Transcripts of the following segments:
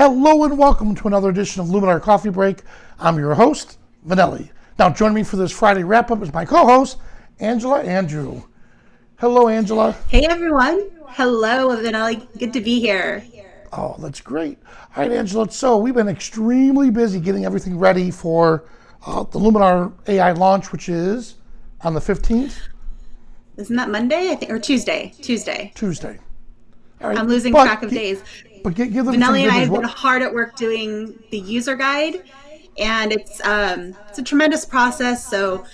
Hello and welcome to another edition of Luminar Coffee Break. I'm your host, Vanelli. Now joining me for this Friday wrap-up is my co-host, Angela Andrieux. Hello, Angela. Hey, everyone. Hello, Vanelli. Good to be here. Oh, that's great. All right, Angela, so we've been extremely busy getting everything ready for the Luminar AI launch, which is on the 15th. Isn't that Monday? I think, or Tuesday. Tuesday. All right. I'm losing track of days. But give them Vanelli and I have what, been hard at work doing the user guide, and it's a tremendous process. So,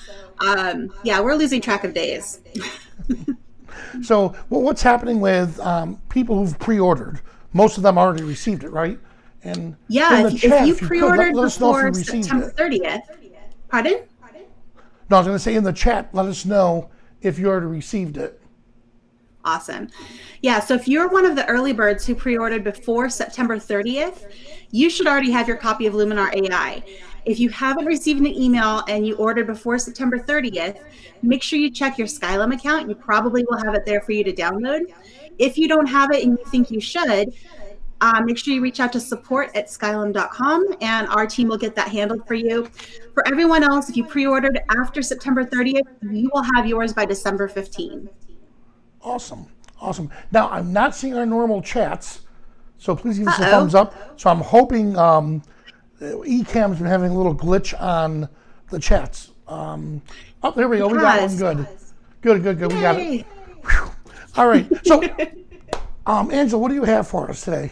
yeah, we're losing track of days. So, what's happening with people who've pre-ordered? Most of them already received it, right? And yeah, in the chat, if you pre-ordered let us know if you before received September it. 30th, pardon? No, I was going to say in the chat, let us know if you already received it. Awesome. Yeah, so if you're one of the early birds who pre-ordered before September 30th, you should already have your copy of Luminar AI. If you haven't received an email and you ordered before September 30th, make sure you check your Skylum account. You probably will have it there for you to download. If you don't have it and you think you should, make sure you reach out to support@skylum.com and our team will get that handled for you. For everyone else, if you pre-ordered after September 30th, you will have yours by December 15th. Awesome. Now, I'm not seeing our normal chats, so please give us a thumbs up. So I'm hoping Ecamm's been having a little glitch on the chats. Oh, there we go. We got one good. Good. We got it. Whew. All right. So, Angela, what do you have for us today?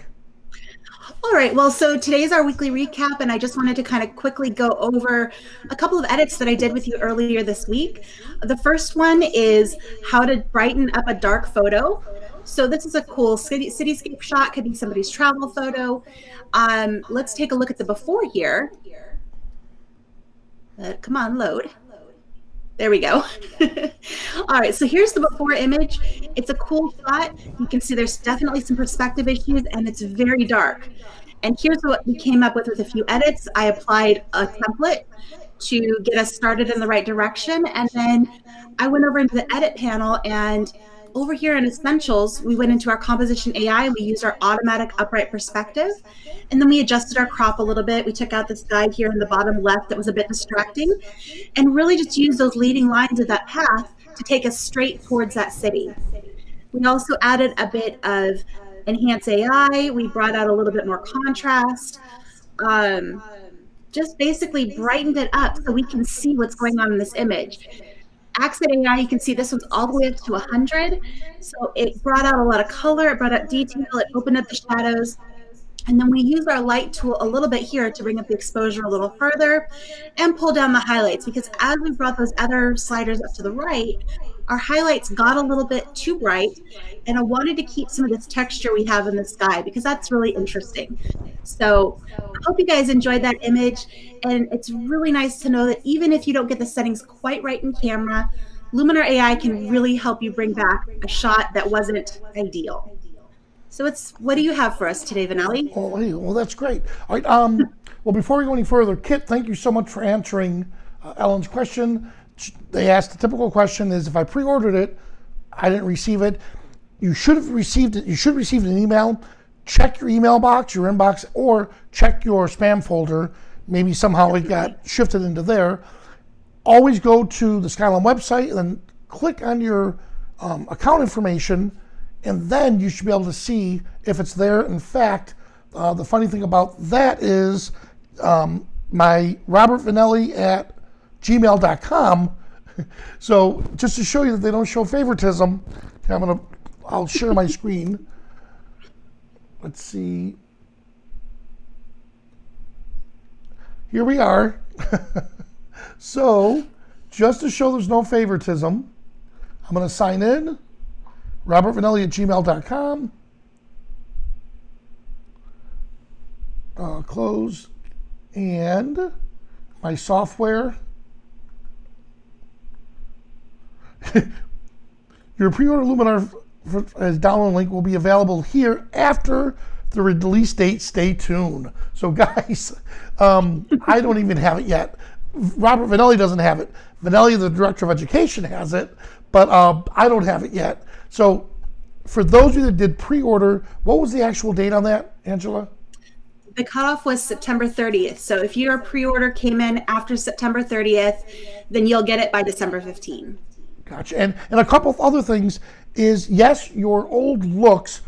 All right, well, so today's our weekly recap, and I just wanted to kind of quickly go over a couple of edits that I did with you earlier this week. The first one is how to brighten up a dark photo. So this is a cool cityscape shot, could be somebody's travel photo. Let's take a look at the before here. Come on, load. There we go. All right, so here's the before image. It's a cool shot. You can see there's definitely some perspective issues and it's very dark. And here's what we came up with a few edits. I applied a template to get us started in the right direction. And then I went over into the edit panel, and over here in Essentials, we went into our composition AI. We used our automatic upright perspective. And then we adjusted our crop a little bit. We took out this guide here in the bottom left that was a bit distracting, and really just used those leading lines of that path to take us straight towards that city. We also added a bit of enhance AI. We brought out a little bit more contrast. Just basically brightened it up so we can see what's going on in this image. Accent AI, you can see this one's all the way up to 100. So it brought out a lot of color, it brought out detail, it opened up the shadows. And then we use our light tool a little bit here to bring up the exposure a little further and pull down the highlights, because as we brought those other sliders up to the right, our highlights got a little bit too bright, and I wanted to keep some of this texture we have in the sky because that's really interesting. So I hope you guys enjoyed that image, and it's really nice to know that even if you don't get the settings quite right in camera, Luminar AI can really help you bring back a shot that wasn't ideal. So what do you have for us today, Vanelli? Well, that's great. All right. Well, before we go any further, Kit, thank you so much for answering Ellen's question. They asked the typical question is, if I pre-ordered it, I didn't receive it. You should have received it. You should have received an email. Check your email box, your inbox, or check your spam folder. Maybe somehow it got shifted into there. Always go to the Skylum website and then click on your account information, and then you should be able to see if it's there. In fact, the funny thing about that is my Robert Vanelli at gmail.com. So just to show you that they don't show favoritism, I'll share my screen. Let's see. Here we are. So just to show there's no favoritism, I'm going to sign in. Robert Vanelli at gmail.com. Close. And my software. Your pre-order Luminar download link will be available here after the release date. Stay tuned. So guys, I don't even have it yet. Robert Vanelli doesn't have it. Vanelli, the director of education, has it, but I don't have it yet. So for those of you that did pre-order, what was the actual date on that, Angela? The cutoff was September 30th. So if your pre-order came in after September 30th, then you'll get it by December 15th. Gotcha. And a couple of other things is, yes, your old looks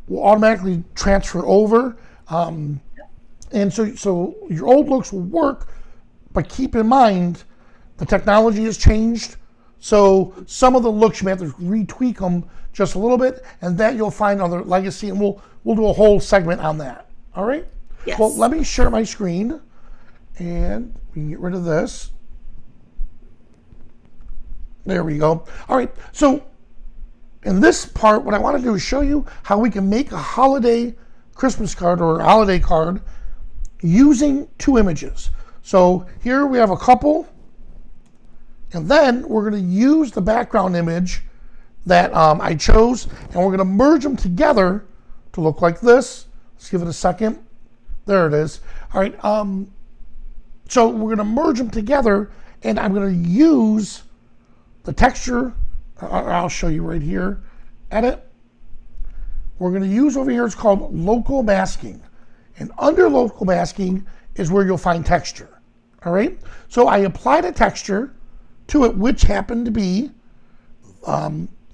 will automatically transfer over. And so your old looks will work, but keep in mind the technology has changed. So some of the looks you may have to retweak them just a little bit, and that you'll find on the legacy, and we'll do a whole segment on that. All right? Yes. Well, let me share my screen, and we can get rid of this. There we go. All right, so in this part, what I want to do is show you how we can make a holiday Christmas card or a holiday card using 2 images. So here we have a couple, and then we're going to use the background image that I chose, and we're going to merge them together to look like this. Let's give it a second. There it is. All right, so we're going to merge them together, and I'm going to use the texture. I'll show you right here. Edit. We're going to use over here, it's called local masking. And under local masking is where you'll find texture. All right? So I applied a texture to it, which happened to be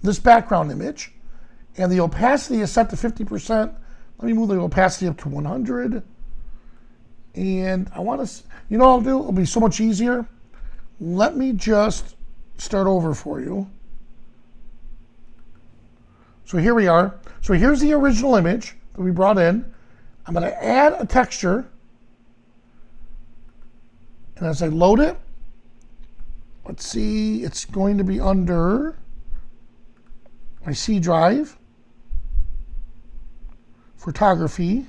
this background image. And the opacity is set to 50%. Let me move the opacity up to 100. And I want to, you know what I'll do? It'll be so much easier. Let me just start over for you. So here we are. So here's the original image that we brought in. I'm going to add a texture. And as I load it, let's see, it's going to be under my C drive, photography,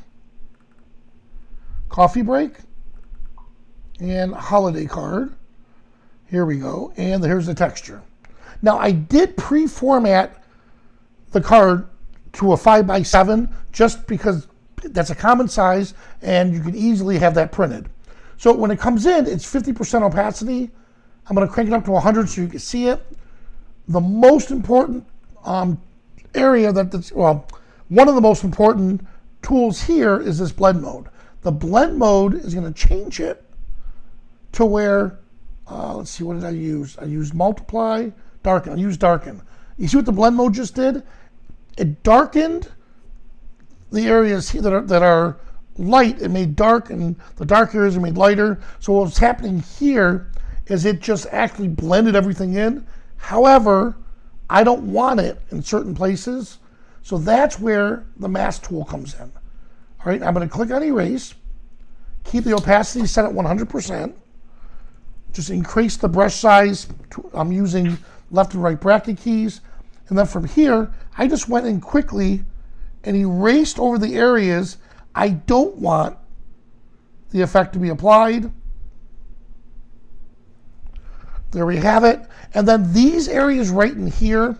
coffee break, and holiday card. Here we go, and here's the texture. Now I did pre-format the card to a 5x7 just because that's a common size and you can easily have that printed. So when it comes in, it's 50% opacity. I'm going to crank it up to 100 so you can see it. The most important area one of the most important tools here is this blend mode. The blend mode is going to change it to where, let's see, what did I use? I used multiply, darken. I used darken. You see what the blend mode just did? It darkened the areas here that are light. It made dark, and the dark areas are made lighter. So what's happening here is it just actually blended everything in. However, I don't want it in certain places. So that's where the mask tool comes in. All right, I'm going to click on erase, keep the opacity set at 100%, just increase the brush size. I'm using left and right bracket keys. And then from here, I just went in quickly and erased over the areas I don't want the effect to be applied. There we have it. And then these areas right in here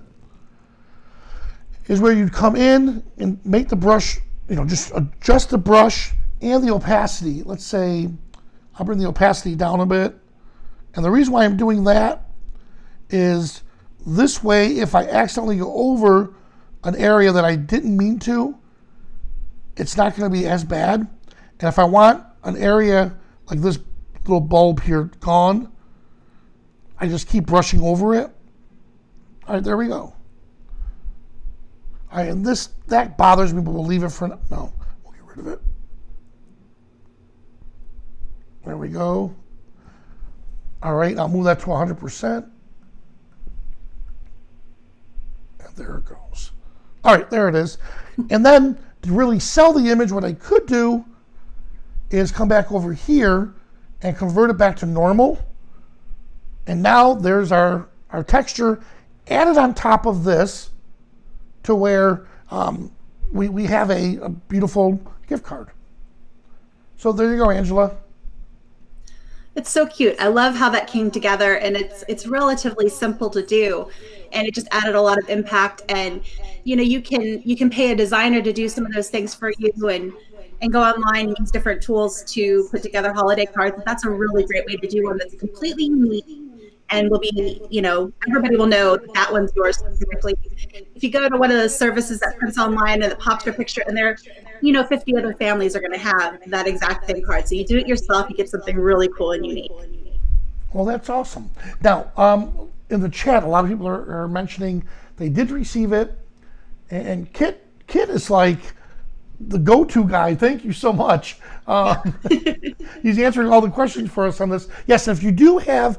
is where you'd come in and make the brush, just adjust the brush and the opacity. Let's say I'll bring the opacity down a bit. And the reason why I'm doing that is this way, if I accidentally go over an area that I didn't mean to, it's not going to be as bad. And if I want an area like this little bulb here gone, I just keep brushing over it. All right, there we go. All right, and that bothers me, but we'll leave it for now. No, we'll get rid of it. There we go. All right, I'll move that to 100%. And there it goes. All right, there it is. And then to really sell the image, what I could do is come back over here and convert it back to normal. And now there's our texture added on top of this to where we have a beautiful gift card. So there you go, Angela. It's so cute. I love how that came together, and it's relatively simple to do, and it just added a lot of impact. And you can pay a designer to do some of those things for you, and go online and use different tools to put together holiday cards. That's a really great way to do one that's completely unique and will be, everybody will know that one's yours specifically. If you go to one of those services that prints online and it pops your picture, and there, 50 other families are going to have that exact same card. So you do it yourself, you get something really cool and unique. Well, that's awesome. Now, in the chat, a lot of people are mentioning they did receive it, and Kit is like the go-to guy. Thank you so much. He's answering all the questions for us on this. Yes, if you do have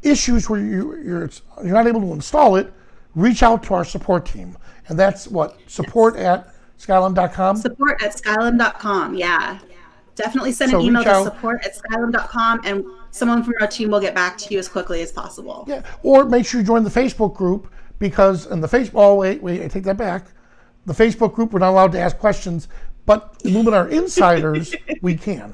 issues where you're not able to install it, reach out to our support team. And that's what? Support@skylum.com? Support@skylum.com, yeah. Definitely send an email to support@skylum.com, and someone from our team will get back to you as quickly as possible. Yeah, or make sure you join the Facebook group, because in the Facebook, oh wait, I take that back. The Facebook group, we're not allowed to ask questions, but Luminar Insiders, we can.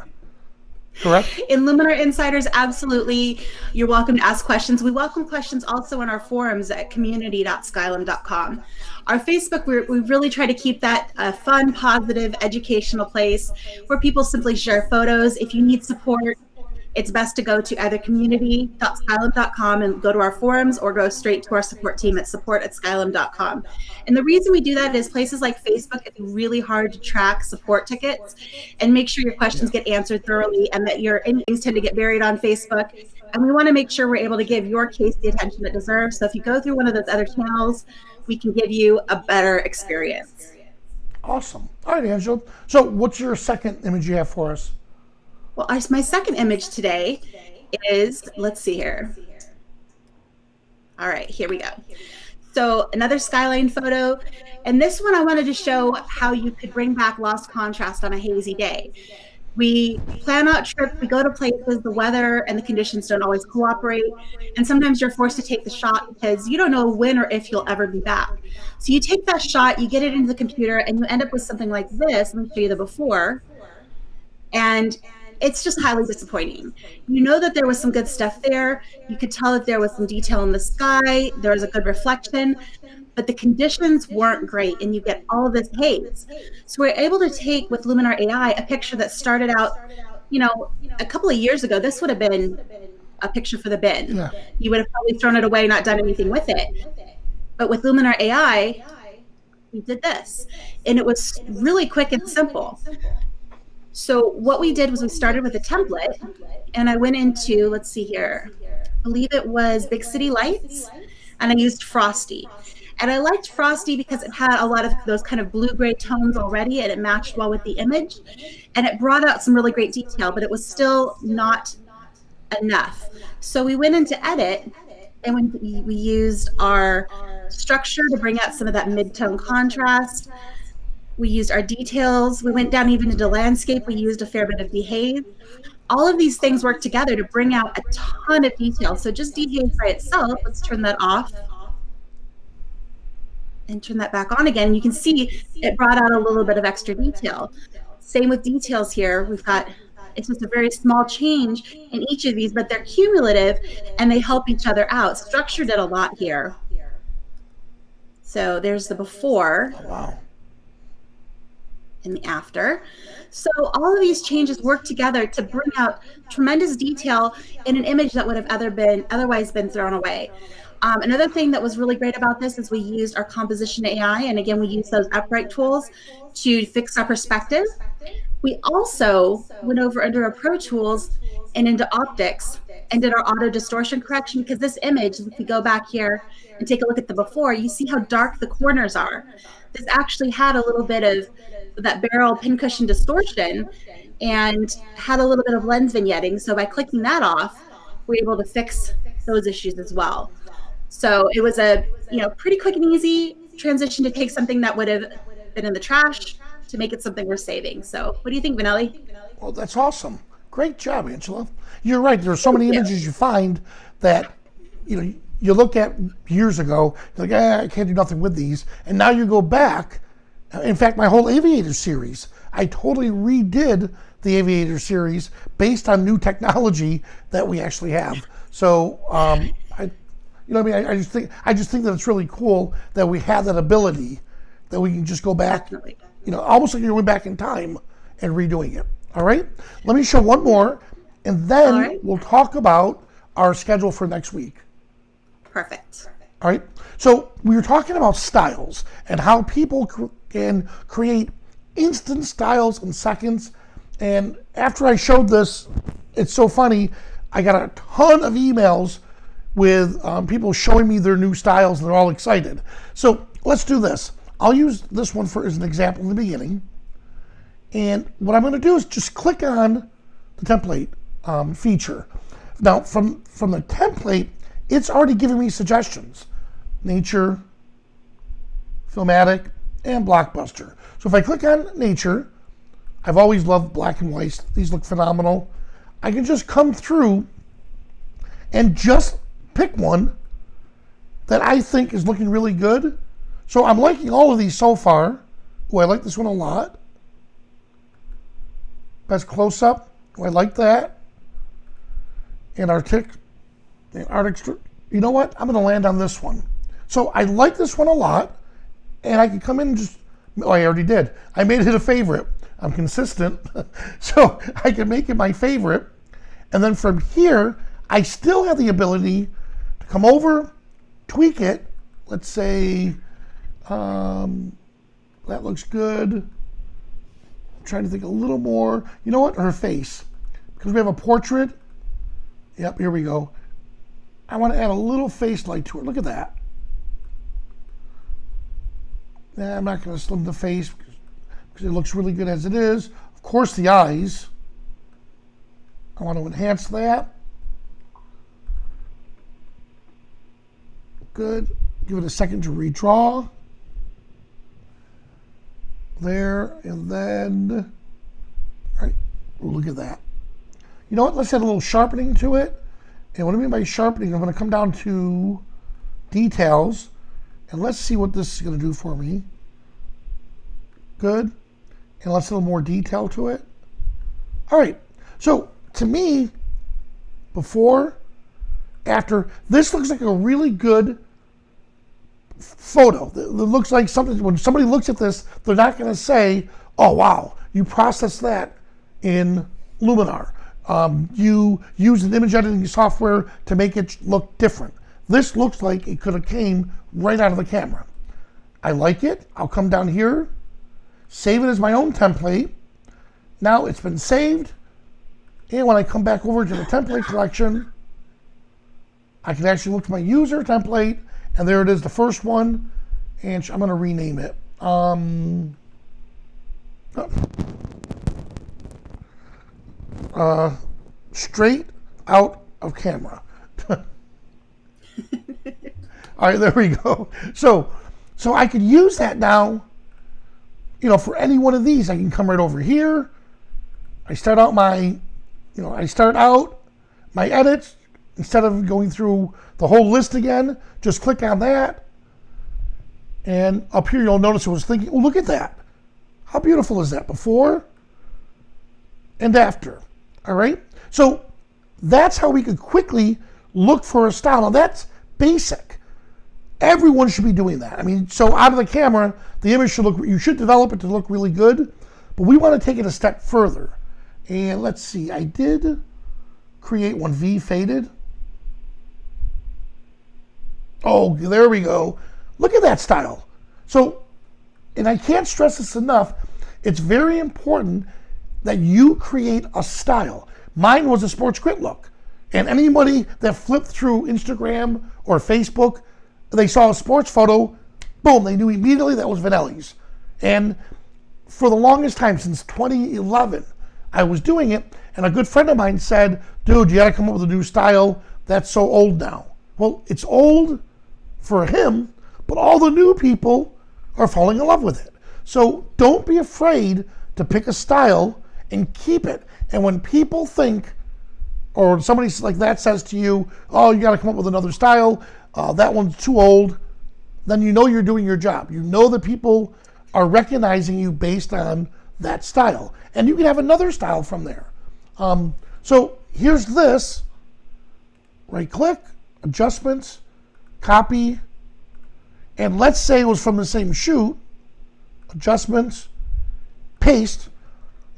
Correct? In Luminar Insiders, absolutely. You're welcome to ask questions. We welcome questions also in our forums at community.skylum.com. Our Facebook group, we really try to keep that a fun, positive, educational place where people simply share photos. If you need support, it's best to go to either community.skylum.com and go to our forums, or go straight to our support team at support@skylum.com. And the reason we do that is places like Facebook, it's really hard to track support tickets and make sure your questions get answered thoroughly, and that your things tend to get buried on Facebook. And we want to make sure we're able to give your case the attention it deserves. So if you go through one of those other channels, we can give you a better experience. Awesome. All right, Angela. So what's your second image you have for us? Well, my second image today is, let's see here. All right, here we go. So another skyline photo. And this one I wanted to show how you could bring back lost contrast on a hazy day. We plan out trips, we go to places, the weather and the conditions don't always cooperate. And sometimes you're forced to take the shot because you don't know when or if you'll ever be back. So you take that shot, you get it into the computer, and you end up with something like this. Let me show you the before. And it's just highly disappointing. You know that there was some good stuff there. You could tell that there was some detail in the sky. There was a good reflection, but the conditions weren't great, and you get all of this haze. So we're able to take, with Luminar AI, a picture that started out, a couple of years ago. This would have been a picture for the bin. Yeah. You would have probably thrown it away, not done anything with it. But with Luminar AI, we did this, and it was really quick and simple. So what we did was we started with a template, and I went into, let's see here, I believe it was Big City Lights, and I used Frosty. And I liked Frosty because it had a lot of those kind of blue-gray tones already, and it matched well with the image, and it brought out some really great detail, but it was still not enough. So we went into edit, and we used our structure to bring out some of that mid-tone contrast. We used our details. We went down even into landscape. We used a fair bit of dehaze. All of these things work together to bring out a ton of detail. So just dehaze by itself, let's turn that off and turn that back on again. You can see it brought out a little bit of extra detail. Same with details here. We've got, it's just a very small change in each of these, but they're cumulative and they help each other out. Structure did a lot here. So there's the before. Oh, wow. And the after. So all of these changes work together to bring out tremendous detail in an image that would have otherwise been thrown away. Another thing that was really great about this is we used our composition AI, and again, we use those upright tools to fix our perspective. We also went over under our Pro Tools and into optics and did our auto distortion correction, because this image, if we go back here and take a look at the before, you see how dark the corners are. This actually had a little bit of that barrel pincushion distortion and had a little bit of lens vignetting. So by clicking that off, we're able to fix those issues as well. So it was a pretty quick and easy transition to take something that would have been in the trash to make it something worth saving. So what do you think, Vanelli? Well, that's awesome. Great job, Angela. You're right. There are so many images you find that you look at years ago, you're like, I can't do nothing with these. And now you go back. In fact, my whole Aviator series, I totally redid the Aviator series based on new technology that we actually have. So, I just think that it's really cool that we have that ability, that we can just go back, almost like you're going back in time and redoing it. All right. Let me show one more, and then we'll talk about our schedule for next week. Perfect. All right. So we were talking about styles and how people can create instant styles in seconds. And after I showed this, it's so funny. I got a ton of emails with people showing me their new styles, and they're all excited. So let's do this. I'll use this one as an example in the beginning. And what I'm going to do is just click on the template feature. Now, from the template, it's already giving me suggestions. Nature, Filmatic, and Blockbuster. So if I click on Nature, I've always loved black and white. These look phenomenal. I can just come through and just pick one that I think is looking really good. So I'm liking all of these so far. Oh, I like this one a lot. Best close-up. Oh, I like that. And Arctic. You know what? I'm going to land on this one. So I like this one a lot. And I can come in and just... Oh, I already did. I made it a favorite. I'm consistent. So I can make it my favorite. And then from here, I still have the ability to come over, tweak it. Let's say that looks good. I'm trying to think a little more. You know what? Her face. Because we have a portrait. Yep, here we go. I want to add a little face light to it. Look at that. Nah, I'm not going to slim the face because it looks really good as it is. Of course, the eyes. I want to enhance that. Good. Give it a second to redraw. There, and then, all right, look at that. You know what? Let's add a little sharpening to it. And what I mean by sharpening, I'm going to come down to details, and let's see what this is going to do for me. Good. And let's add a little more detail to it. All right. So to me, before, after, this looks like a really good photo. It looks like something, when somebody looks at this, they're not going to say, oh, wow, you processed that in Luminar. You use an image editing software to make it look different. This looks like it could have came right out of the camera. I like it. I'll come down here, save it as my own template. Now it's been saved. And when I come back over to the template collection, I can actually look to my user template, and there it is, the first one. And I'm going to rename it. Straight out of camera. All right, there we go. So I could use that now, you know, for any one of these. I can come right over here. I start out my edits. Instead of going through the whole list again, just click on that. And up here, you'll notice it was thinking, oh, look at that. How beautiful is that? Before and after. All right. So that's how we could quickly look for a style. Now that's basic. Everyone should be doing that. I mean, so out of the camera, the image should look, you should develop it to look really good, but we want to take it a step further. And let's see, I did create one V faded. Oh, there we go. Look at that style. So, and I can't stress this enough, it's very important that you create a style. Mine was a sports grit look. And anybody that flipped through Instagram or Facebook, they saw a sports photo, boom, they knew immediately that was Vanelli's. And for the longest time, since 2011, I was doing it, and a good friend of mine said, dude, you gotta come up with a new style. That's so old now. Well, it's old for him, but all the new people are falling in love with it. So don't be afraid to pick a style and keep it. And when people think, or somebody like that says to you, oh, you gotta come up with another style, that one's too old, then you know you're doing your job. You know that people are recognizing you based on that style. And you can have another style from there. So here's this, right click, adjustments, copy, and let's say it was from the same shoot, adjustments, paste.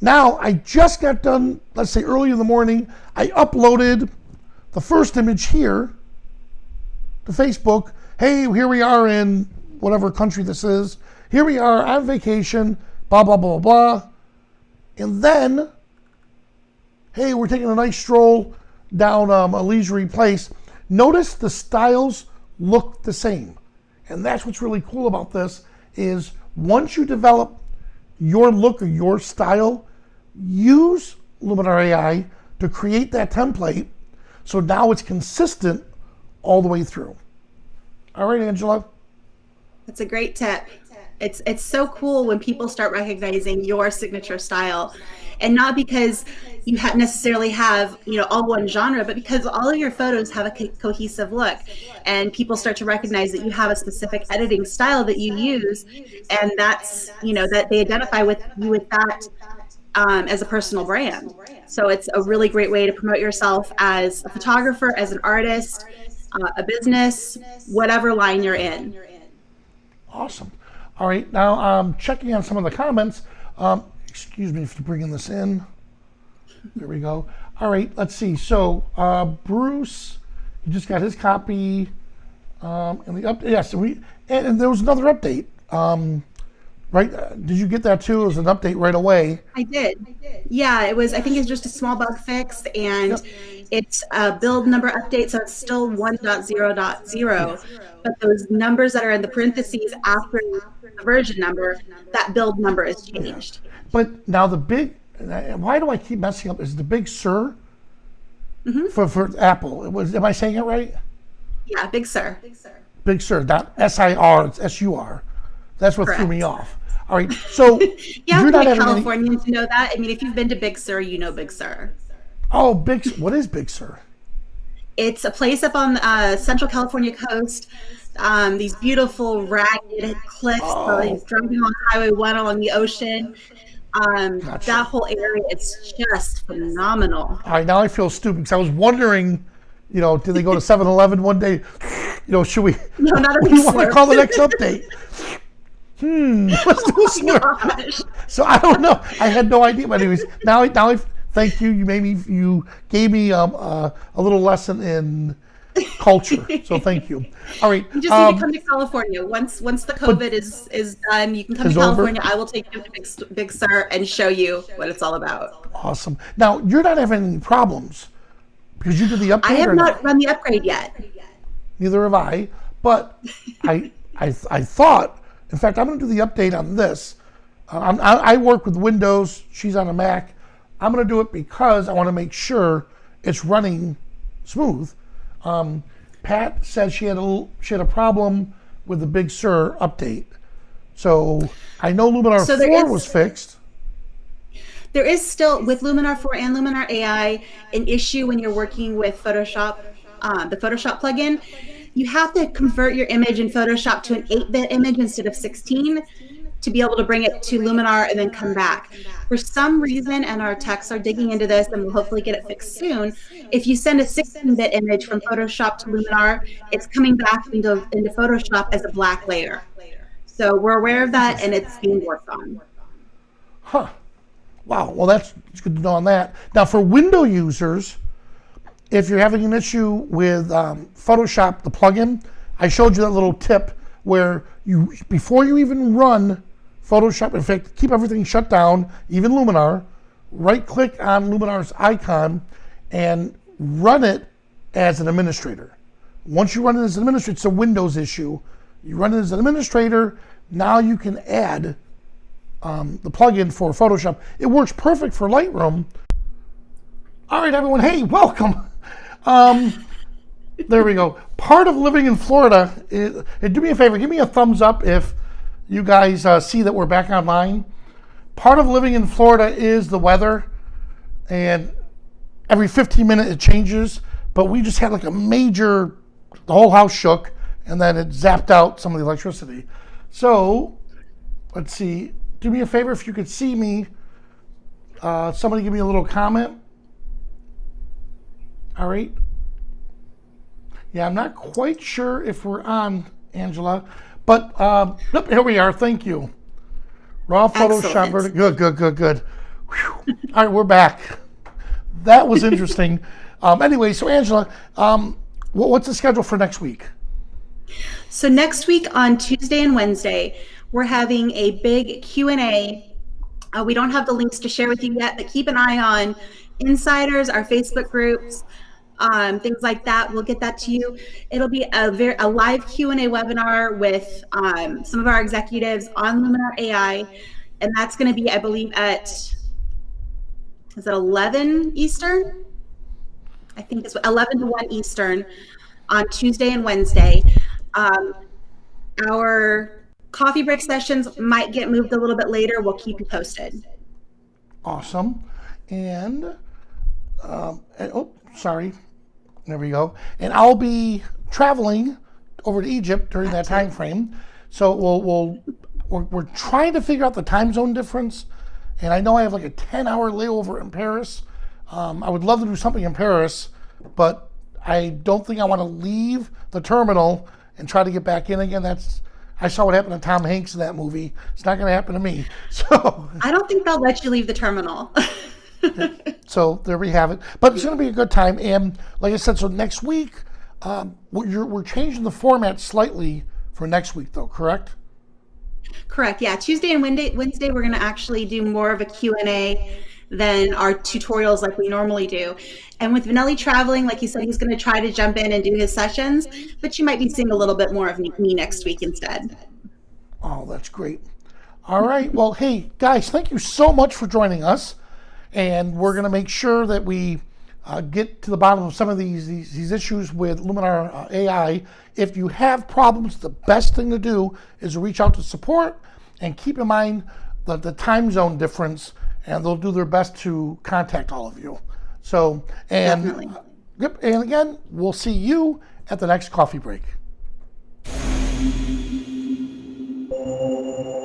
Now I just got done, let's say early in the morning, I uploaded the first image here, to Facebook, hey, here we are in whatever country this is. Here we are on vacation, blah, blah, blah, blah. And then, hey, we're taking a nice stroll down a leisurely place. Notice the styles look the same. And that's what's really cool about this is once you develop your look or your style, use Luminar AI to create that template so now it's consistent all the way through. All right, Angela. That's a great tip. It's so cool when people start recognizing your signature style, and not because you necessarily have all one genre, but because all of your photos have a cohesive look, and people start to recognize that you have a specific editing style that you use, and that's that they identify with you with that as a personal brand. So it's a really great way to promote yourself as a photographer, as an artist, a business, whatever line you're in. Awesome. All right, now checking on some of the comments. Excuse me for bringing this in. There we go. All right, let's see. So Bruce, he just got his copy. And the update. Yes, and there was another update. Right? Did you get that too? It was an update right away. I did. Yeah, it was. I think it's just a small bug fix, and it's a build number update, so it's still 1.0.0. But those numbers that are in the parentheses after the version number, that build number is changed. But now the big, why do I keep messing up? Is the Big Sur for Apple? Am I saying it right? Yeah, Big Sur. Big Sur, not S-I-R, it's S-U-R. That's what Correct. threw me off. All right, so yeah, you're not having Californian to know that. I mean, if you've been to Big Sur, you know Big Sur. Oh, what is Big Sur? It's a place up on the Central California coast. These beautiful ragged cliffs, driving on Highway 1 along the ocean. Gotcha. That whole area, it's just phenomenal. All right, now I feel stupid because I was wondering, did they go to 7-Eleven one day? Should we? No, not a What do you want to call the next update? Let's do a slurp. So I don't know. I had no idea. But anyways, now I thank you. You gave me a little lesson in culture. So thank you. All right. You just need to come to California. Once the COVID is done, you can come to California. I will take you to Big Sur and show you what it's all about. Awesome. Now you're not having any problems because you did the upgrade. I have not run the upgrade yet. Neither have I. But I thought. In fact, I'm going to do the update on this. I work with Windows. She's on a Mac. I'm going to do it because I want to make sure it's running smooth. Pat said she had a problem with the Big Sur update. So I know Luminar 4 was fixed. There is still, with Luminar 4 and Luminar AI, an issue when you're working with Photoshop, the Photoshop plugin. You have to convert your image in Photoshop to an 8-bit image instead of 16 to be able to bring it to Luminar and then come back. For some reason, and our techs are digging into this and we'll hopefully get it fixed soon, if you send a 16-bit image from Photoshop to Luminar, it's coming back into Photoshop as a black layer. So we're aware of that and it's being worked on. Huh. Wow. Well, that's good to know on that. Now, for window users, if you're having an issue with Photoshop, the plugin, I showed you that little tip where before you even run Photoshop, in fact, keep everything shut down, even Luminar, right-click on Luminar's icon and run it as an administrator. Once you run it as an administrator, it's a Windows issue. You run it as an administrator, now you can add the plugin for Photoshop. It works perfect for Lightroom. All right, everyone, hey, welcome. There we go. Part of living in Florida is, do me a favor, give me a thumbs up if you guys see that we're back online. Part of living in Florida is the weather, and every 15 minutes it changes, but we just had like a major, the whole house shook, and then it zapped out some of the electricity. So, let's see, do me a favor if you could see me, somebody give me a little comment. All right. Yeah, I'm not quite sure if we're on, Angela, but yep, here we are. Thank you. Raw Photoshop. Good. Whew. All right, we're back. That was interesting. Anyway, so Angela, what's the schedule for next week? So next week on Tuesday and Wednesday, we're having a big Q&A. We don't have the links to share with you yet, but keep an eye on Insiders, our Facebook groups, things like that. We'll get that to you. It'll be a live Q&A webinar with some of our executives on Luminar AI, and that's going to be, I believe, is it 11 Eastern? I think it's 11 to 1 Eastern on Tuesday and Wednesday. Our coffee break sessions might get moved a little bit later. We'll keep you posted. Awesome. And oh, sorry. There we go. And I'll be traveling over to Egypt during that time frame. So we're trying to figure out the time zone difference. And I know I have like a 10-hour layover in Paris. I would love to do something in Paris, but I don't think I want to leave the terminal and try to get back in again. I saw what happened to Tom Hanks in that movie. It's not going to happen to me. So I don't think they'll let you leave the terminal. So there we have it. But it's going to be a good time. And like I said, so next week, we're changing the format slightly for next week, though, correct? Correct. Yeah. Tuesday and Wednesday, we're going to actually do more of a Q&A than our tutorials like we normally do. And with Vanelli traveling, like you said, he's going to try to jump in and do his sessions, but you might be seeing a little bit more of me next week instead. Oh, that's great. All right. Well, hey, guys, thank you so much for joining us. And we're going to make sure that we get to the bottom of some of these issues with Luminar AI. If you have problems, the best thing to do is to reach out to support and keep in mind the time zone difference, and they'll do their best to contact all of you. So, Definitely. Yep, and again, we'll see you at the next coffee break.